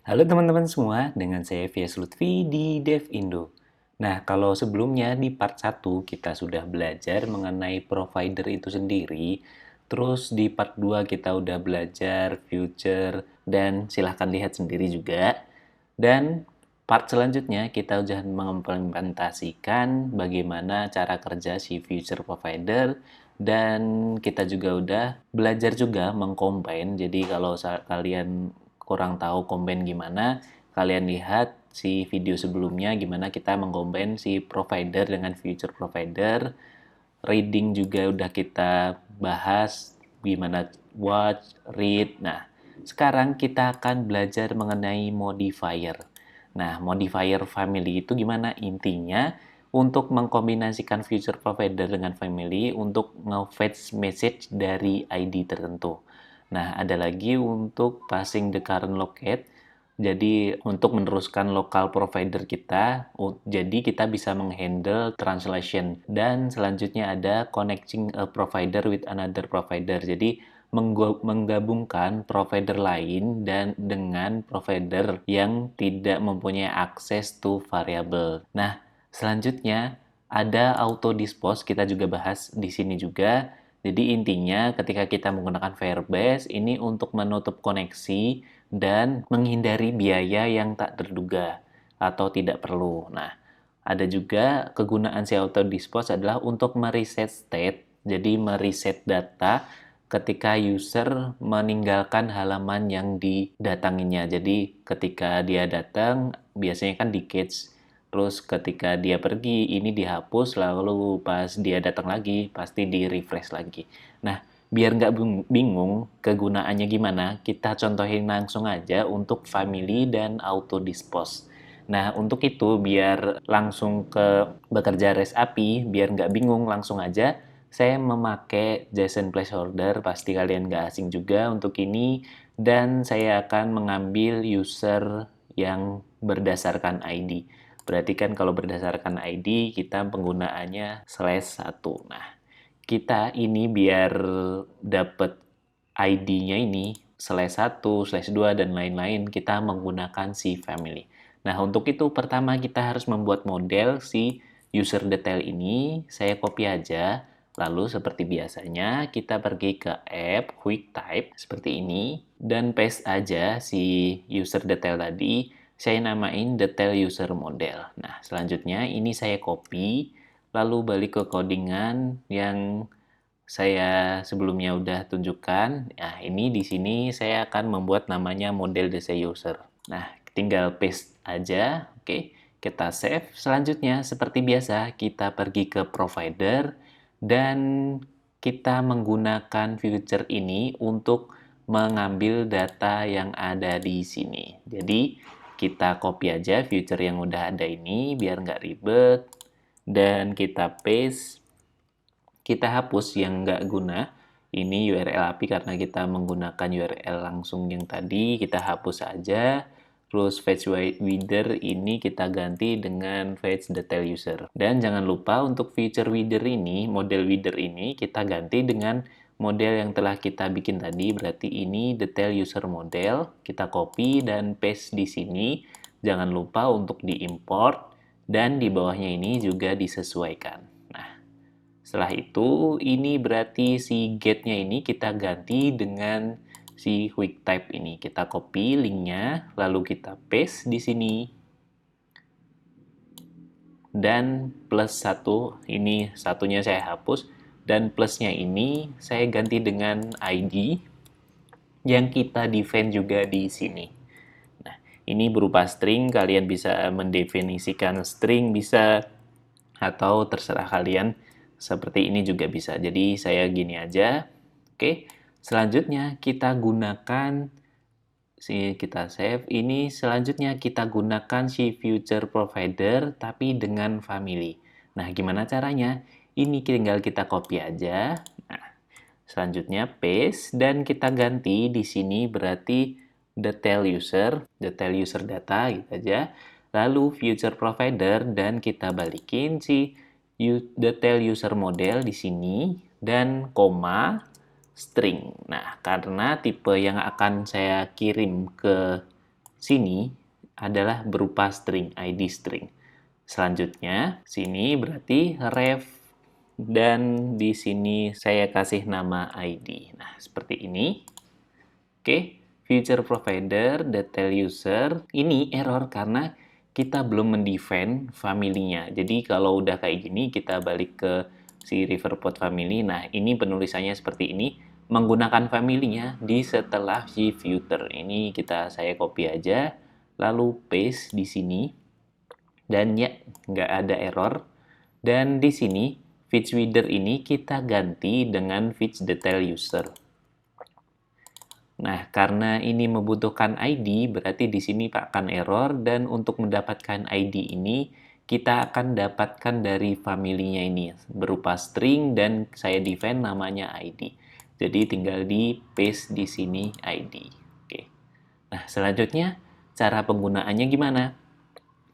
Halo teman-teman semua, dengan saya Vias Lutfi di DevIndo. Nah, kalau sebelumnya di part 1 kita sudah belajar mengenai provider itu sendiri, terus di part 2 kita udah belajar future, dan silahkan lihat sendiri juga. Dan part selanjutnya kita udah mengimplementasikan bagaimana cara kerja si future provider, dan kita juga udah belajar juga mengcombine. Jadi kalau kalian kurang tahu combine gimana, kalian lihat si video sebelumnya gimana kita mengcombine si provider dengan future provider. Reading juga udah kita bahas gimana watch, read. Nah, sekarang kita akan belajar mengenai modifier. Nah, modifier family itu gimana? Intinya untuk mengkombinasikan future provider dengan family untuk nge-fetch message dari ID tertentu. Nah, ada lagi untuk passing the current locate. Jadi untuk meneruskan lokal provider kita, jadi kita bisa menghandle translation. Dan selanjutnya ada connecting a provider with another provider. Jadi menggabungkan provider lain dan dengan provider yang tidak mempunyai akses to variable. Nah, selanjutnya ada auto dispose, kita juga bahas di sini juga. Jadi intinya ketika kita menggunakan Firebase ini untuk menutup koneksi dan menghindari biaya yang tak terduga atau tidak perlu. Nah, ada juga kegunaan si auto dispose adalah untuk mereset state, jadi mereset data ketika user meninggalkan halaman yang didatanginya. Jadi ketika dia datang, biasanya kan di cache. Terus ketika dia pergi, ini dihapus, lalu pas dia datang lagi, pasti di-refresh lagi. Nah, biar nggak bingung kegunaannya gimana, kita contohin langsung aja untuk family dan auto dispose. Nah, untuk itu biar langsung ke bekerja REST API, biar nggak bingung langsung aja, saya memakai JSON placeholder, pasti kalian nggak asing juga untuk ini, dan saya akan mengambil user yang berdasarkan ID. Berarti kan kalau berdasarkan ID, kita penggunaannya /1. Nah, kita ini biar dapat ID-nya ini /1, /2, dan lain-lain, kita menggunakan si family. Nah, untuk itu pertama kita harus membuat model si user detail ini. Saya copy aja. Lalu seperti biasanya kita pergi ke app quick type seperti ini dan paste aja si user detail tadi. Saya namain detail user model. Nah, selanjutnya ini saya copy lalu balik ke codingan yang saya sebelumnya udah tunjukkan. Nah, ini di sini saya akan membuat namanya model desa user. Nah, tinggal paste aja. Oke, kita save. Selanjutnya, seperti biasa, kita pergi ke provider dan kita menggunakan feature ini untuk mengambil data yang ada di sini. Jadi, kita copy aja feature yang udah ada ini biar nggak ribet. Dan kita paste, kita hapus yang nggak guna. Ini URL API karena kita menggunakan URL langsung yang tadi, kita hapus saja. Terus fetch widder ini kita ganti dengan fetch detail user. Dan jangan lupa untuk feature widder ini, model widder ini kita ganti dengan model yang telah kita bikin tadi. Berarti ini detail user model. Kita copy dan paste di sini. Jangan lupa untuk diimport dan di bawahnya ini juga disesuaikan. Nah, setelah itu, ini berarti si get-nya ini kita ganti dengan si quick type ini. Kita copy linknya, lalu kita paste di sini. Dan plus satu, ini satunya saya hapus. Dan plusnya ini saya ganti dengan ID yang kita define juga di sini. Nah, ini berupa string, kalian bisa mendefinisikan string bisa atau terserah kalian seperti ini juga bisa. Jadi saya gini aja. Oke. Selanjutnya kita gunakan kita save. Ini selanjutnya kita gunakan si future provider tapi dengan family. Nah, gimana caranya? Ini tinggal kita copy aja. Nah, selanjutnya paste dan kita ganti di sini berarti detail user data gitu aja. Lalu future provider dan kita balikin si detail user model di sini dan koma string. Nah, karena tipe yang akan saya kirim ke sini adalah berupa string, ID string. Selanjutnya, sini berarti ref dan di sini saya kasih nama ID. Nah, seperti ini. Oke, future provider, detail user. Ini error karena kita belum mendefine family-nya. Jadi kalau udah kayak gini, kita balik ke si Riverpod family. Nah, ini penulisannya seperti ini. Menggunakan family-nya di setelah si footer. Ini saya copy aja, lalu paste di sini. Dan ya, nggak ada error. Dan di sini, feature widder ini kita ganti dengan feature detail user. Nah, karena ini membutuhkan ID, berarti di sini akan error, dan untuk mendapatkan ID ini, kita akan dapatkan dari family-nya ini, berupa string, dan saya define namanya ID. Jadi tinggal di paste di sini ID. Oke. Nah, selanjutnya, cara penggunaannya gimana?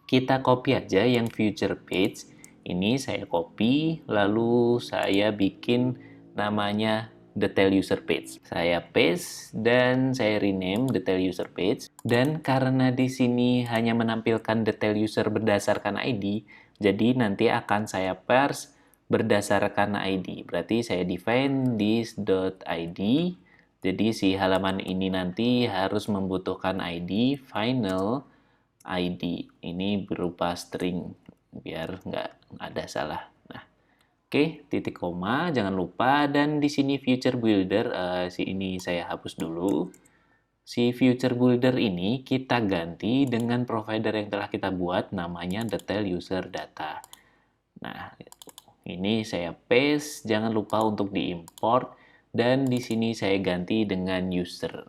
Kita copy aja yang future page. Ini saya copy, lalu saya bikin namanya detail user page. Saya paste dan saya rename detail user page. Dan karena di sini hanya menampilkan detail user berdasarkan ID, jadi nanti akan saya parse berdasarkan ID. Berarti saya define this.id. Jadi si halaman ini nanti harus membutuhkan ID final ID ini berupa string biar nggak ada salah. Nah, oke, titik koma jangan lupa, dan di sini future builder ini saya hapus dulu. Si future builder ini kita ganti dengan provider yang telah kita buat, namanya detail user data. Nah, ini saya paste, jangan lupa untuk diimport, dan di sini saya ganti dengan user.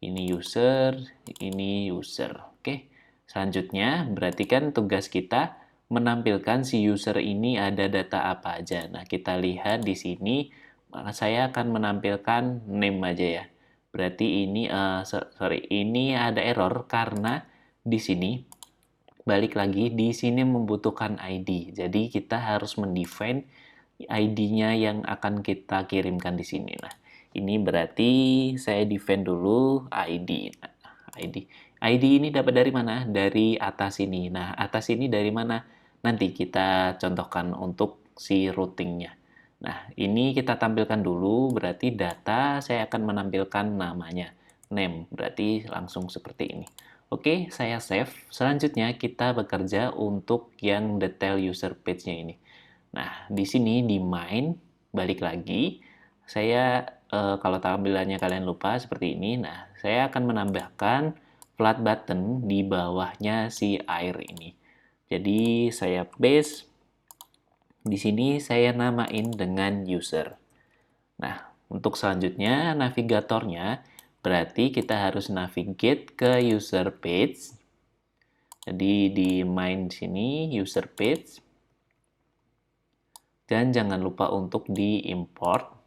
Ini user, ini user. Oke. Selanjutnya, berarti kan tugas kita menampilkan si user ini ada data apa aja. Nah, kita lihat di sini, saya akan menampilkan name aja ya. Berarti ini, ini ada error karena di sini, balik lagi, di sini membutuhkan ID. Jadi, kita harus mendefine ID-nya yang akan kita kirimkan di sini. Nah, ini berarti saya define dulu ID. ID. ID ini dapat dari mana? Dari atas ini. Nah, atas ini dari mana? Nanti kita contohkan untuk si routingnya. Nah, ini kita tampilkan dulu, berarti data saya akan menampilkan namanya. Name, berarti langsung seperti ini. Oke, saya save. Selanjutnya kita bekerja untuk yang detail user page-nya ini. Nah, di sini di main, balik lagi, saya kalau tampilannya kalian lupa seperti ini, nah saya akan menambahkan flat button di bawahnya si air ini. Jadi saya paste, di sini saya namain dengan user. Nah, untuk selanjutnya navigatornya, berarti kita harus navigate ke user page. Jadi di main sini user page. Dan jangan lupa untuk diimport.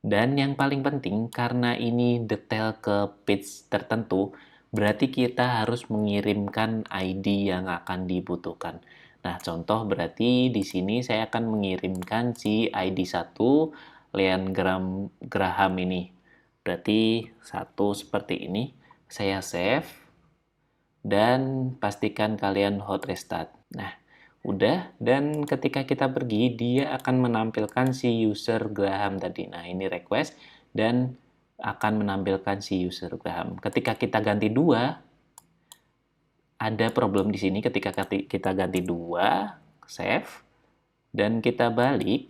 Dan yang paling penting, karena ini detail ke page tertentu, berarti kita harus mengirimkan ID yang akan dibutuhkan. Nah, contoh berarti di sini saya akan mengirimkan si ID 1 Leon Graham ini. Berarti satu seperti ini. Saya save dan pastikan kalian hot restart. Nah, udah, dan ketika kita pergi, dia akan menampilkan si user Graham tadi. Nah, ini request, dan akan menampilkan si user Graham. Ketika kita ganti 2, ada problem di sini ketika kita ganti 2, save, dan kita balik,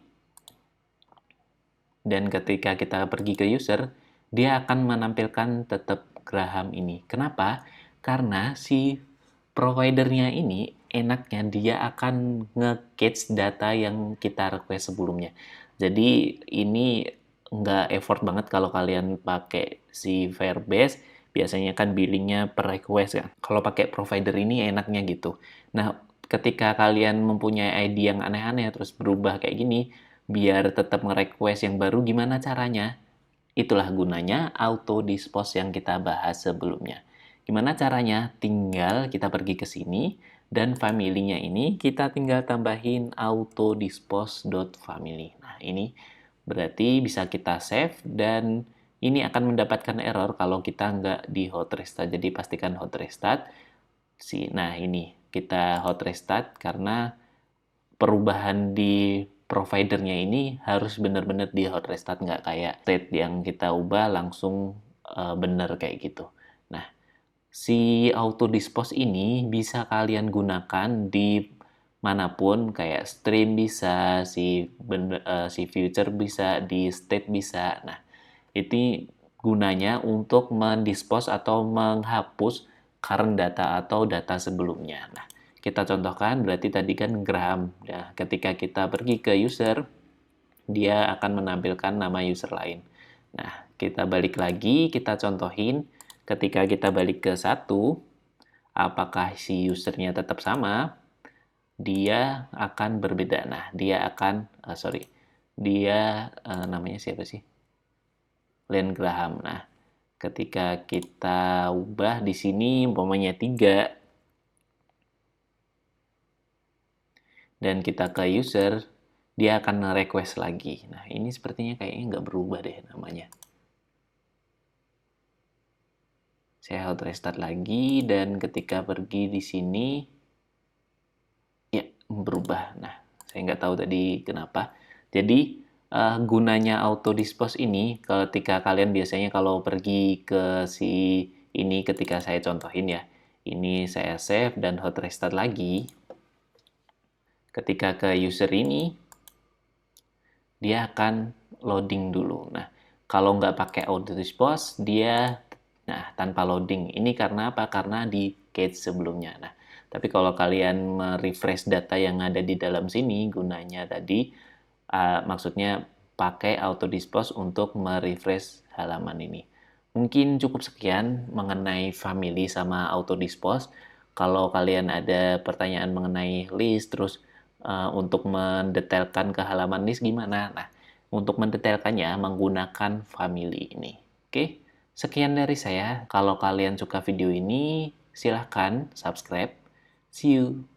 dan ketika kita pergi ke user, dia akan menampilkan tetap Graham ini. Kenapa? Karena si providernya ini enaknya dia akan nge-catch data yang kita request sebelumnya. Jadi ini nggak effort banget kalau kalian pakai si Firebase. Biasanya kan billingnya per request ya. Kalau pakai provider ini enaknya gitu. Nah, ketika kalian mempunyai ID yang aneh-aneh terus berubah kayak gini, biar tetap nge-request yang baru, gimana caranya? Itulah gunanya auto dispose yang kita bahas sebelumnya. Gimana caranya? Tinggal kita pergi ke sini, dan family-nya ini kita tinggal tambahin auto dispose.family. Nah, ini berarti bisa kita save, dan ini akan mendapatkan error kalau kita nggak di hot restart. Jadi pastikan hot restart. Nah ini kita hot restart karena perubahan di providernya ini harus benar-benar di hot restart, nggak kayak state yang kita ubah langsung benar kayak gitu. Nah, si auto dispose ini bisa kalian gunakan di manapun, kayak stream bisa, si future bisa, di state bisa. Nah, ini gunanya untuk mendispose atau menghapus current data atau data sebelumnya. Nah, kita contohkan berarti tadi kan Graham. Nah, ketika kita pergi ke user, dia akan menampilkan nama user lain. Nah, kita balik lagi, kita contohin ketika kita balik ke satu, apakah si usernya tetap sama? Dia akan berbeda. Nah, dia akan, dia namanya siapa sih? Len Graham. Nah, ketika kita ubah di sini umpamanya 3 dan kita ke user, dia akan request lagi. Nah, ini sepertinya kayaknya nggak berubah deh namanya. Saya hot restart lagi dan ketika pergi di sini, ya berubah. Nah, saya nggak tahu tadi kenapa. Jadi, gunanya auto dispose ini ketika kalian biasanya kalau pergi ke si ini ketika saya contohin ya, ini saya save dan hot restart lagi. Ketika ke user ini, dia akan loading dulu. Nah, kalau nggak pakai auto dispose, dia tanpa loading. Ini karena apa? Karena di cache sebelumnya. Nah, tapi kalau kalian refresh data yang ada di dalam sini, gunanya tadi, maksudnya pakai auto dispose untuk merefresh halaman ini. Mungkin cukup sekian mengenai family sama auto dispose. Kalau kalian ada pertanyaan mengenai list, terus untuk mendetailkan ke halaman list gimana? Nah, untuk mendetailkannya menggunakan family ini. Oke, sekian dari saya. Kalau kalian suka video ini, silahkan subscribe. See you.